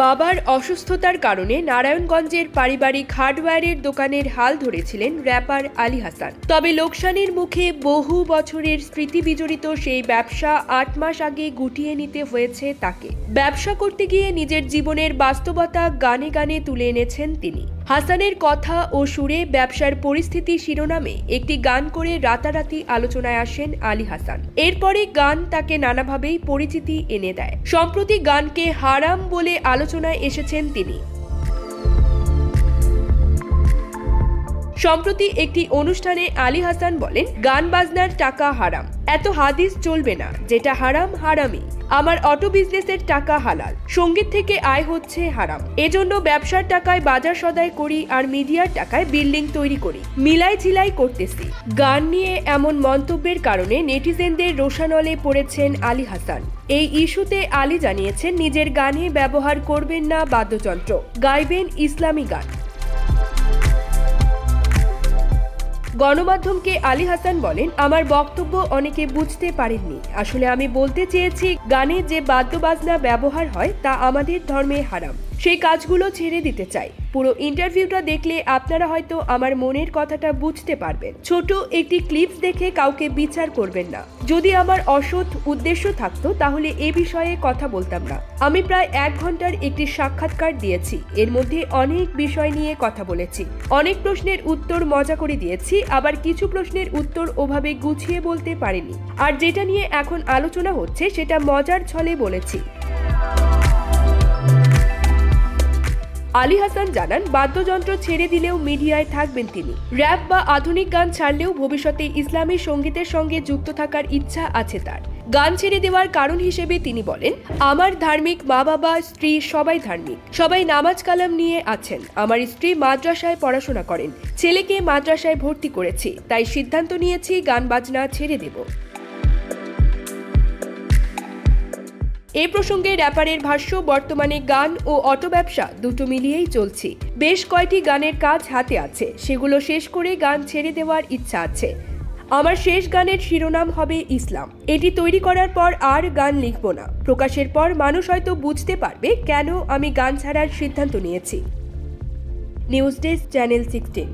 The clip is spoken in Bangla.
বাবার অসুস্থতার কারণে নারায়ণগঞ্জের পারিবারিক হার্ডওয়্যারের দোকানের হাল ধরেছিলেন র্যাপার আলী হাসান। তবে লোকসানের মুখে বহু বছরের স্মৃতি বিজড়িত সেই ব্যবসা ৮ মাস আগে গুটিয়ে নিতে হয়েছে তাকে। ব্যবসা করতে গিয়ে নিজের জীবনের বাস্তবতা গানে গানে তুলে এনেছেন তিনি। হাসানের কথা ও সুরে ব্যবসার পরিস্থিতি শিরোনামে একটি গান করে রাতারাতি আলোচনায় আসেন আলী হাসান। এরপরে গান তাকে নানাভাবেই পরিচিতি এনে দেয়। সম্প্রতি গানকে হারাম বলে আলোচনায় এসেছেন তিনি। সম্প্রতি একটি অনুষ্ঠানে আলী হাসান বলেন, গান বাজনার টাকা হারাম, এত হাদিস চলবে না, যেটা হারাম হারামই। আমার অটো বিজনেসের টাকা হালাল, সঙ্গীত থেকে আয় হচ্ছে হারাম। এজন্য ব্যবসার টাকায় বাজার সদাই করি আর মিডিয়ার টাকায় বিল্ডিং তৈরি করি, মিলাই ঝিলাই করতেছি। গান নিয়ে এমন মন্তব্যের কারণে নেটিজেনদের রোষানলে পড়েছেন আলী হাসান। এই ইস্যুতে আলী জানিয়েছেন, নিজের গানে ব্যবহার করবেন না বাদ্যযন্ত্র, গাইবেন ইসলামী গান। গণমাধ্যমকে আলী হাসান বলেন, আমার বক্তব্য অনেকে বুঝতে পারেননি। আসলে আমি বলতে চেয়েছি, গানে যে বাদ্যবাজনা ব্যবহার হয় তা আমাদের ধর্মে হারাম। সেই কাজগুলো ছেড়ে দিতে চাই। পুরো ইন্টারভিউটা দেখলে আপনারা হয়তো আমার মনের কথাটা বুঝতে পারবেন। ছোট একটি ক্লিপস দেখে কাউকে বিচার করবেন না। যদি আমার অসৎ উদ্দেশ্য থাকতো তাহলে এ বিষয়ে কথা বলতাম না। আমি প্রায় 1 ঘন্টার একটি সাক্ষাৎকার দিয়েছি। এর মধ্যে অনেক বিষয় নিয়ে কথা বলেছি। অনেক প্রশ্নের উত্তর মজা করে দিয়েছি, আবার কিছু প্রশ্নের উত্তর ওভাবে গুছিয়ে বলতে পারিনি। আর যেটা নিয়ে এখন আলোচনা হচ্ছে সেটা মজার ছলে বলেছি। আলী হাসান জানান, বাদ্যযন্ত্র ছেড়ে দিলেও মিডিয়ায় থাকবেন তিনি। র‍্যাপ বা আধুনিক গান ছাড়লেও ভবিষ্যতে ইসলামী সঙ্গীতের সঙ্গে যুক্ত থাকার ইচ্ছা আছে তার। গান ছেড়ে দেওয়ার কারণ হিসেবে তিনি বলেন, আমার ধার্মিক মা বাবা স্ত্রী সবাই ধার্মিক, সবাই নামাজ কালাম নিয়ে আছেন। আমার স্ত্রী মাদ্রাসায় পড়াশোনা করেন, ছেলেকে মাদ্রাসায় ভর্তি করেছি, তাই সিদ্ধান্ত নিয়েছি গান বাজনা ছেড়ে দেব। এ প্রসঙ্গে র্যাপারের ভাষ্য, বর্তমানে গান ও অটো ব্যবসা দুটো মিলিয়েই চলছি। বেশ কয়টি গানের কাজ হাতে আছে, সেগুলো শেষ করে গান ছেড়ে দেওয়ার ইচ্ছা আছে। আমার শেষ গানের শিরোনাম হবে ইসলাম। এটি তৈরি করার পর আর গান লিখব না। প্রকাশের পর মানুষ হয়তো বুঝতে পারবে কেন আমি গান ছাড়ার সিদ্ধান্ত নিয়েছি। News desk, channel 16।